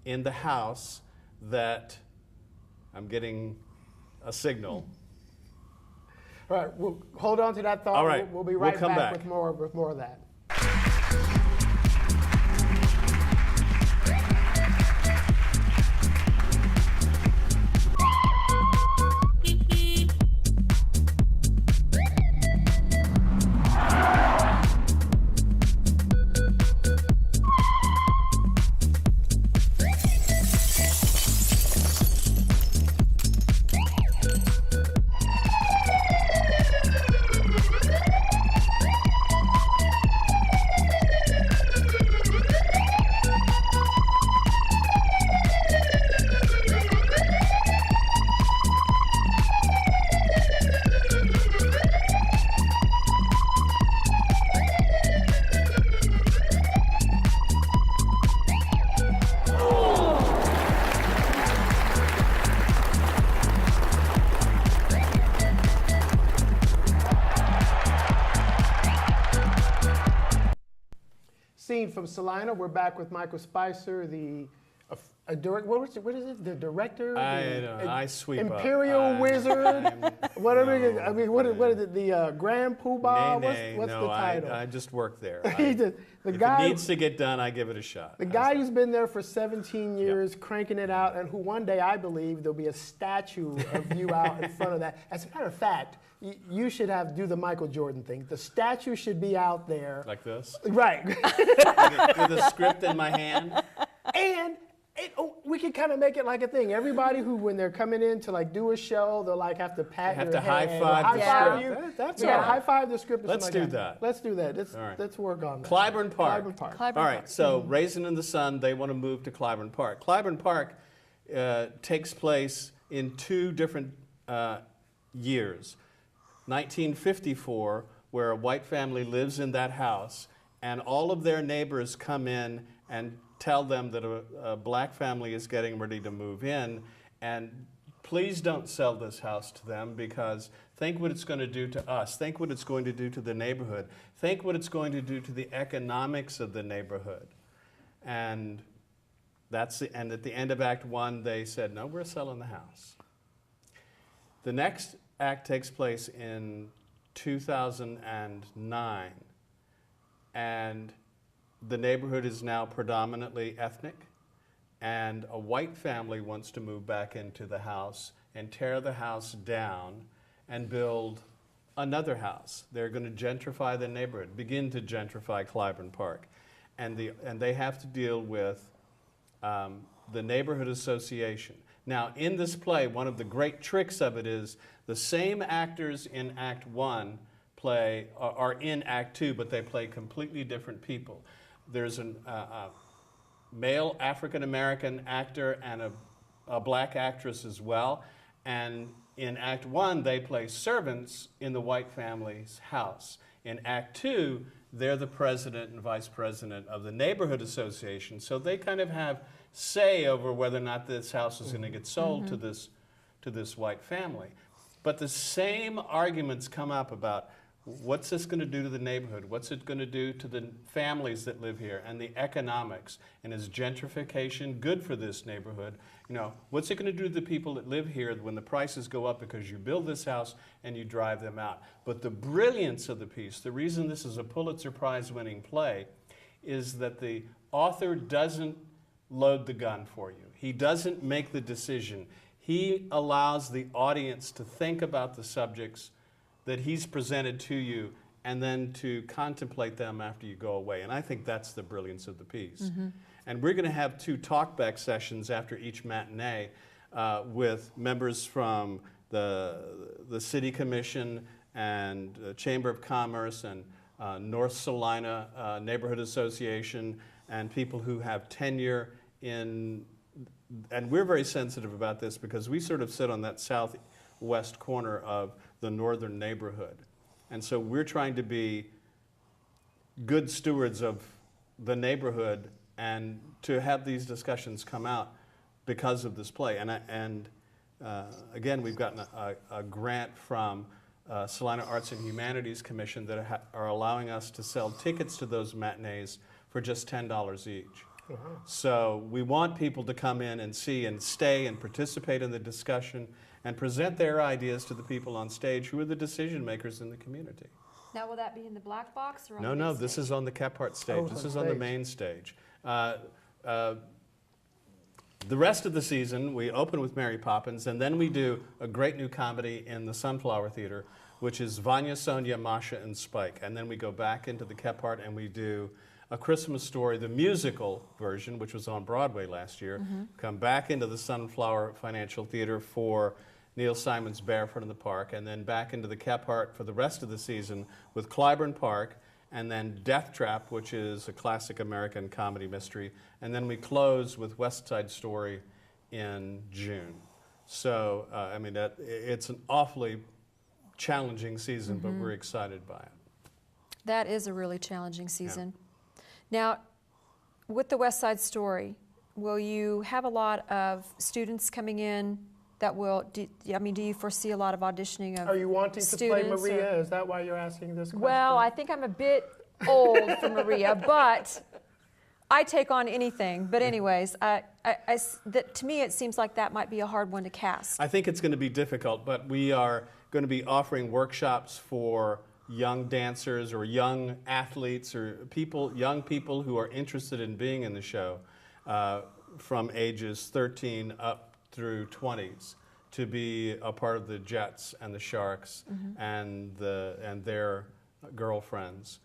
in the house that, I'm getting a signal. All right, we'll hold on to that thought. All right, We'll be right come back. with more of that. seen from Salina, we're back with Michael Spicer, the what is it? The director? I sweep up. Imperial Wizard? Whatever. I mean, what is it? The Grand Poobah? What's the title? I just work there. If it needs to get done, I give it a shot. The guy who's been there for 17 years, cranking it out, and who one day, I believe, there'll be a statue of you out in front of that. As a matter of fact, you should do the Michael Jordan thing. The statue should be out there. Like this? Right. With a script in my hand? And we can kind of make it like a thing. Everybody who, when they're coming in to like do a show, they'll like have to pat your high head, five high the five script. you. That's yeah, all right. high five the script. Or Let's something do like that. Let's do that. All right. Let's work on that. Clyburn Park. Clyburn All right, Park. so Raisin in the Sun, they want to move to Clyburn Park. Clyburn Park takes place in 2 different years. 1954, where a white family lives in that house, and all of their neighbors come in and tell them that a black family is getting ready to move in, and please don't sell this house to them, because think what it's going to do to us. Think what it's going to do to the neighborhood. Think what it's going to do to the economics of the neighborhood. And at the end of Act 1, they said, no, we're selling the house. The next act takes place in 2009, and the neighborhood is now predominantly ethnic, and a white family wants to move back into the house and tear the house down and build another house. They're going to gentrify the neighborhood, begin to gentrify Clyburn Park. And they have to deal with the neighborhood association. Now, in this play, one of the great tricks of it is the same actors in Act 1 are in Act 2, but they play completely different people. There's a male African-American actor and a black actress as well. And in Act 1, they play servants in the white family's house. In Act 2, they're the president and vice president of the neighborhood association. So they kind of have say over whether or not this house is going to get sold to this white family. But the same arguments come up about what's this going to do to the neighborhood? What's it going to do to the families that live here and the economics? And is gentrification good for this neighborhood? You know, what's it going to do to the people that live here when the prices go up because you build this house and you drive them out? But the brilliance of the piece, the reason this is a Pulitzer Prize winning play, is that the author doesn't load the gun for you. He doesn't make the decision. He allows the audience to think about the subjects that he's presented to you and then to contemplate them after you go away. And I think that's the brilliance of the piece. And we're going to have 2 talkback sessions after each matinee with members from the City Commission and Chamber of Commerce and North Salina Neighborhood Association and people who have tenure in, and we're very sensitive about this because we sort of sit on that southwest corner of the northern neighborhood. And so we're trying to be good stewards of the neighborhood and to have these discussions come out because of this play. And again, we've gotten a grant from Salina Arts and Humanities Commission that are allowing us to sell tickets to those matinees for just $10 each. So we want people to come in and see and stay and participate in the discussion and present their ideas to the people on stage who are the decision makers in the community. Now, will that be in the black box or on No, the no, big this stage? is on the Kephart stage. This is on the main stage. The rest of the season, we open with Mary Poppins, and then we do a great new comedy in the Sunflower Theater, which is Vanya, Sonia, Masha, and Spike. And then we go back into the Kephart and we do A Christmas Story, the musical version, which was on Broadway last year, come back into the Sunflower Financial Theater for Neil Simon's Barefoot in the Park, and then back into the Kephart for the rest of the season with Clyburn Park, and then Death Trap, which is a classic American comedy mystery, and then we close with West Side Story in June. So, I mean, it's an awfully challenging season, but we're excited by it. That is a really challenging season. Now, with the West Side Story, will you have a lot of students coming in that will, do you foresee a lot of auditioning of Are you wanting to play students, Maria? or- Is that why you're asking this question? Well, I think I'm a bit old for Maria, but I take on anything. But anyways, to me it seems like that might be a hard one to cast. I think it's going to be difficult, but we are going to be offering workshops for young dancers or young athletes or young people who are interested in being in the show from ages 13 up through 20s to be a part of the Jets and the Sharks and their girlfriends.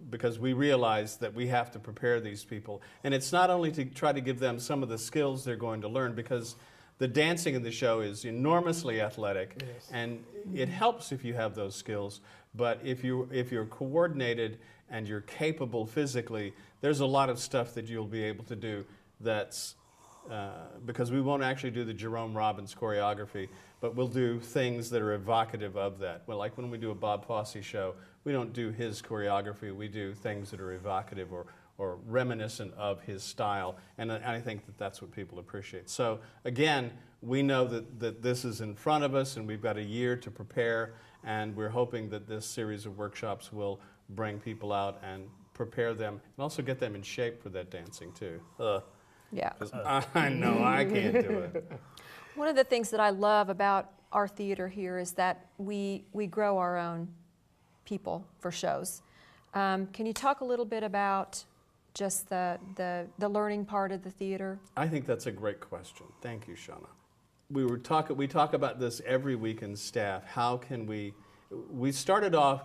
Because we realize that we have to prepare these people. And it's not only to try to give them some of the skills they're going to learn, because the dancing in the show is enormously athletic, and it helps if you have those skills. But if you're coordinated and you're capable physically, there's a lot of stuff that you'll be able to do that's because we won't actually do the Jerome Robbins choreography, but we'll do things that are evocative of that. Well, like when we do a Bob Fosse show, we don't do his choreography, we do things that are evocative or reminiscent of his style, and I think that that's what people appreciate. So again, we know that this is in front of us and we've got a year to prepare, and we're hoping that this series of workshops will bring people out and prepare them and also get them in shape for that dancing too. Yeah. I know, I can't do it. One of the things that I love about our theater here is that we grow our own people for shows. Can you talk a little bit about just the learning part of the theater? I think that's a great question. Thank you, Shauna. We talk about this every week in staff. How can we started off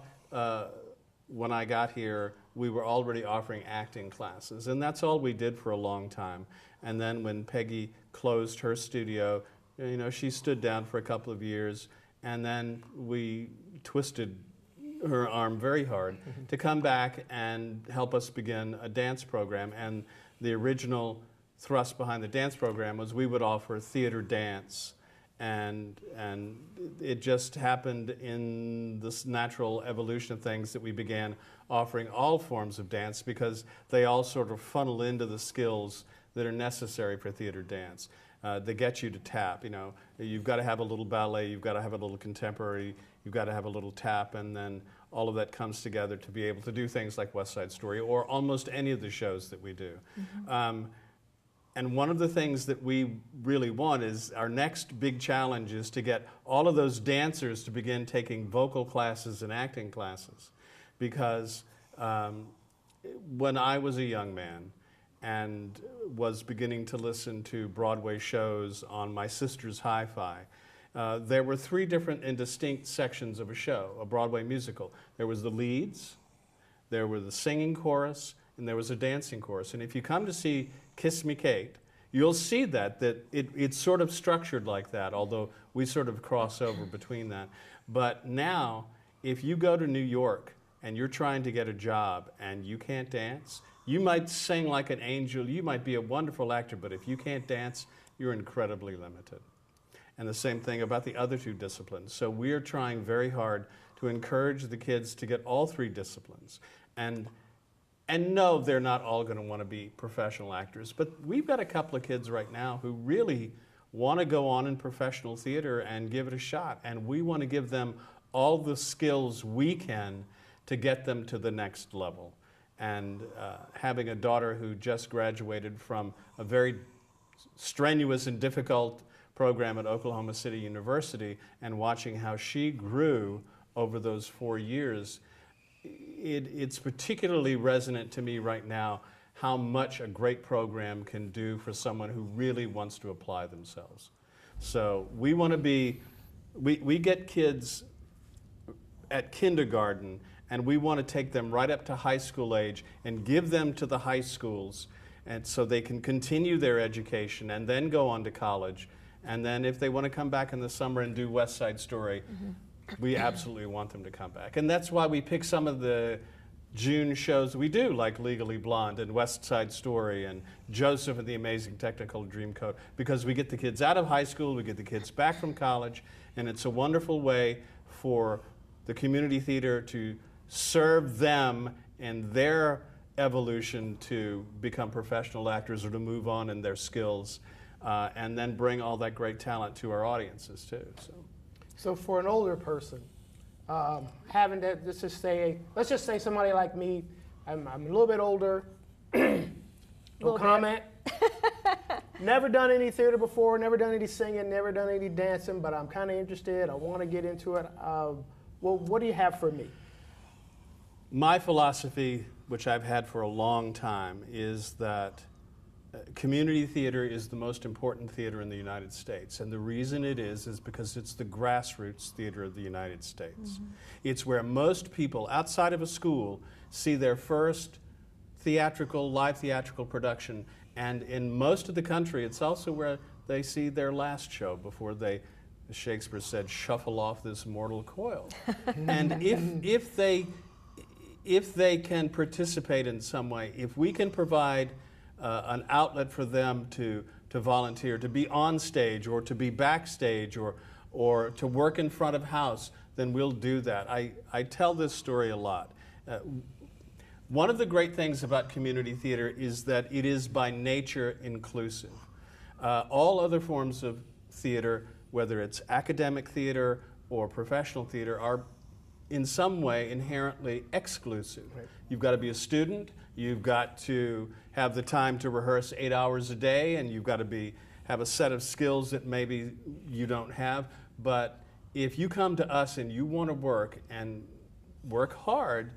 when I got here, we were already offering acting classes, and that's all we did for a long time. And then when Peggy closed her studio, you know, she stood down for a couple of years, and then we twisted her arm very hard to come back and help us begin a dance program. And the original thrust behind the dance program was we would offer theater dance, and it just happened in this natural evolution of things that we began offering all forms of dance, because they all sort of funnel into the skills that are necessary for theater dance. They get you to tap, you know, you've got to have a little ballet, you've got to have a little contemporary, you've got to have a little tap, and then all of that comes together to be able to do things like West Side Story or almost any of the shows that we do. And one of the things that we really want is our next big challenge is to get all of those dancers to begin taking vocal classes and acting classes. Because when I was a young man and was beginning to listen to Broadway shows on my sister's hi-fi, there were three different and distinct sections of a show, a Broadway musical. There was the leads, there were the singing chorus, and there was a dancing chorus. And if you come to see Kiss Me Kate, you'll see that it's sort of structured like that, although we sort of cross over between that. But now, if you go to New York and you're trying to get a job and you can't dance, you might sing like an angel, you might be a wonderful actor, but if you can't dance, you're incredibly limited. And the same thing about the other two disciplines. So we're trying very hard to encourage the kids to get all three disciplines. And no, they're not all going to want to be professional actors, but we've got a couple of kids right now who really want to go on in professional theater and give it a shot. And we want to give them all the skills we can to get them to the next level. And having a daughter who just graduated from a very strenuous and difficult program at Oklahoma City University and watching how she grew over those 4 years, it's particularly resonant to me right now how much a great program can do for someone who really wants to apply themselves. So we want to be, we get kids at kindergarten and we want to take them right up to high school age and give them to the high schools, and so they can continue their education and then go on to college. And then if they want to come back in the summer and do West Side Story, we absolutely want them to come back. And that's why we pick some of the June shows we do, like Legally Blonde and West Side Story and Joseph and the Amazing Technicolor Dreamcoat, because we get the kids out of high school, we get the kids back from college, and it's a wonderful way for the community theater to serve them in their evolution to become professional actors or to move on in their skills, and then bring all that great talent to our audiences too. So for an older person, having that, let's just say somebody like me, I'm a little bit older, No comment. Never done any theater before, never done any singing, never done any dancing, but I'm kind of interested. I want to get into it. Well, what do you have for me? My philosophy, which I've had for a long time, is that community theater is the most important theater in the United States. And the reason it is because it's the grassroots theater of the United States. Mm-hmm. It's where most people outside of a school see their first live theatrical production. And in most of the country, it's also where they see their last show before they, as Shakespeare said, shuffle off this mortal coil. And if they can participate in some way, if we can provide an outlet for them to volunteer, to be on stage or to be backstage or to work in front of house, then we'll do that. I tell this story a lot. One of the great things about community theater is that it is by nature inclusive. All other forms of theater, whether it's academic theater or professional theater, are in some way inherently exclusive. Right. You've got to be a student, you've got to have the time to rehearse 8 hours a day, and you've got to have a set of skills that maybe you don't have. But if you come to us and you want to work and work hard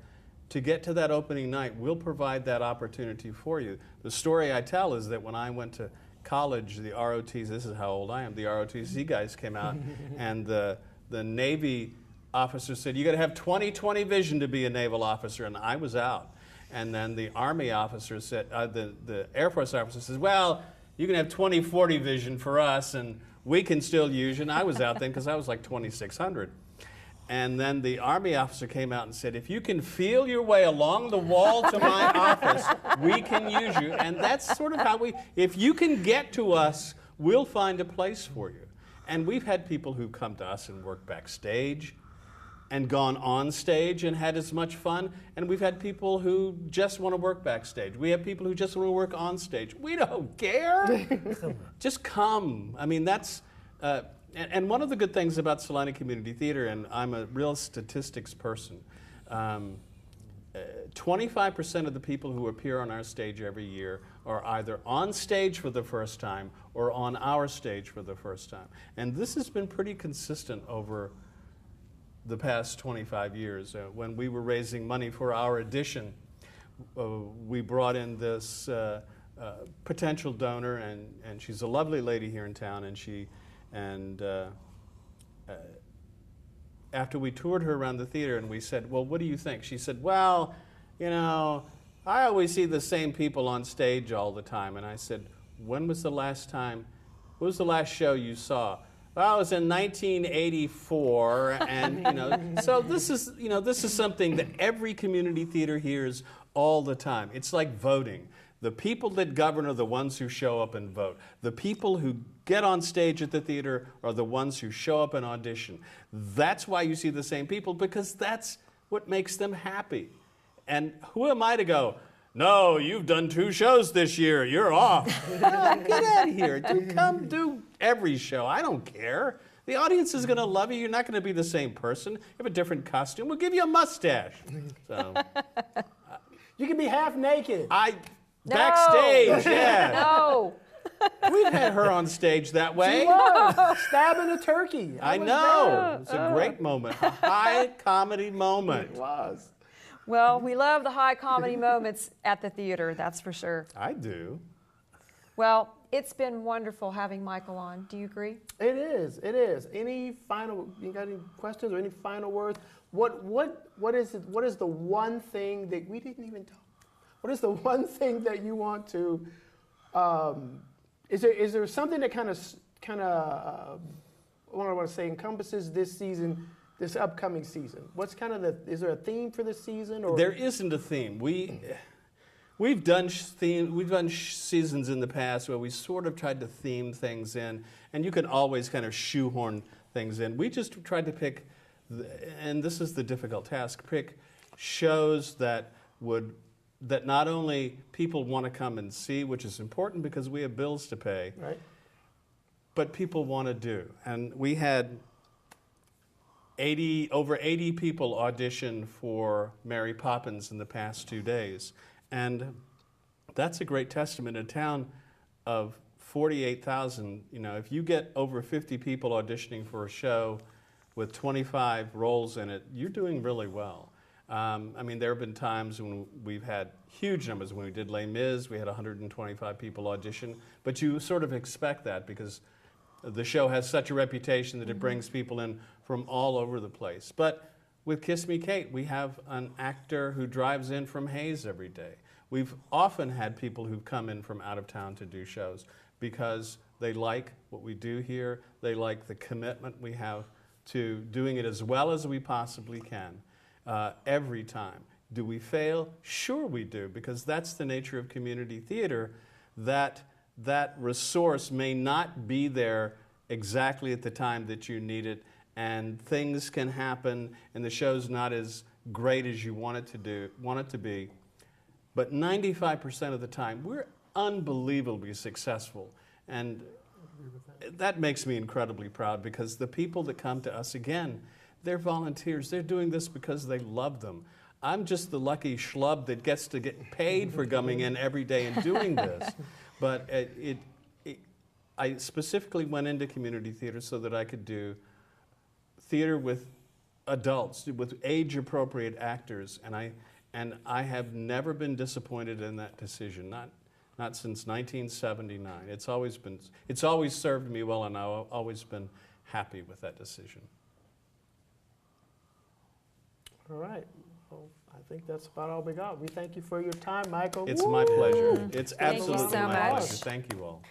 to get to that opening night, we'll provide that opportunity for you. The story I tell is that when I went to college, the ROTC, this is how old I am, the ROTC guys came out and the Navy officer said, you got to have 20/20 vision to be a naval officer, and I was out. And then the Army officer said, the Air Force officer says, well, you can have 20/40 vision for us, and we can still use you. And I was out then because I was like 2600. And then the Army officer came out and said, if you can feel your way along the wall to my office, we can use you. And that's sort of how if you can get to us, we'll find a place for you. And we've had people who come to us and work backstage and gone on stage and had as much fun. And we've had people who just want to work backstage. We have people who just want to work on stage. We don't care. Just come. I mean, that's... And one of the good things about Salina Community Theater, and I'm a real statistics person, 25% of the people who appear on our stage every year are either on stage for the first time or on our stage for the first time. And this has been pretty consistent over the past 25 years. When we were raising money for our edition, we brought in this potential donor, and she's a lovely lady here in town, and after we toured her around the theater and we said, well, what do you think? She said, well, you know, I always see the same people on stage all the time. And I said, what was the last show you saw? Well, it was in 1984, and so this is something that every community theater hears all the time. It's like voting. The people that govern are the ones who show up and vote. The people who get on stage at the theater are the ones who show up and audition. That's why you see the same people, because that's what makes them happy. And who am I to go, no, you've done 2 shows this year, you're off. No, get out of here. Come do every show. I don't care. The audience is going to love you. You're not going to be the same person. You have a different costume. We'll give you a mustache. So, you can be half naked. Backstage, yeah. No. We've had her on stage that way. She was stabbing a turkey. I know. It's a great moment. A high comedy moment. It was. Well, we love the high comedy moments at the theater, that's for sure. I do. Well, it's been wonderful having Michael on. Do you agree? It is. It is. You got any questions or any final words? What is it? What is the one thing that we didn't even talk? What is the one thing that you want to? Is there something that kind of what I want to say encompasses this season, this upcoming season? What's kind of is there a theme for this season? Or there isn't a theme. We've done seasons in the past where we sort of tried to theme things in, and you can always kind of shoehorn things in. We just tried to pick, and this is the difficult task, pick shows that not only people want to come and see, which is important because we have bills to pay, right, but people want to do. And we had over 80 people audition for Mary Poppins in the past 2 days. And that's a great testament. In a town of 48,000, if you get over 50 people auditioning for a show with 25 roles in it, you're doing really well. I mean, there have been times when we've had huge numbers. When we did Les Mis, we had 125 people audition, but you sort of expect that because the show has such a reputation that it brings people in from all over the place. But with Kiss Me Kate, we have an actor who drives in from Hayes every day. We've often had people who've come in from out of town to do shows because they like what we do here. They like the commitment we have to doing it as well as we possibly can every time. Do we fail? Sure we do, because that's the nature of community theater, that resource may not be there exactly at the time that you need it, and things can happen, and the show's not as great as you want it to be. But 95% of the time, we're unbelievably successful, and that makes me incredibly proud, because the people that come to us, again, they're volunteers. They're doing this because they love them. I'm just the lucky schlub that gets to get paid for coming in every day and doing this. But I specifically went into community theater so that I could do theater with adults, with age-appropriate actors, and I have never been disappointed in that decision. Not since 1979. It's always served me well, and I've always been happy with that decision. All right. Well, I think that's about all we got. We thank you for your time, Michael. It's my pleasure. It's Thank you absolutely so my much. pleasure. Thank you all.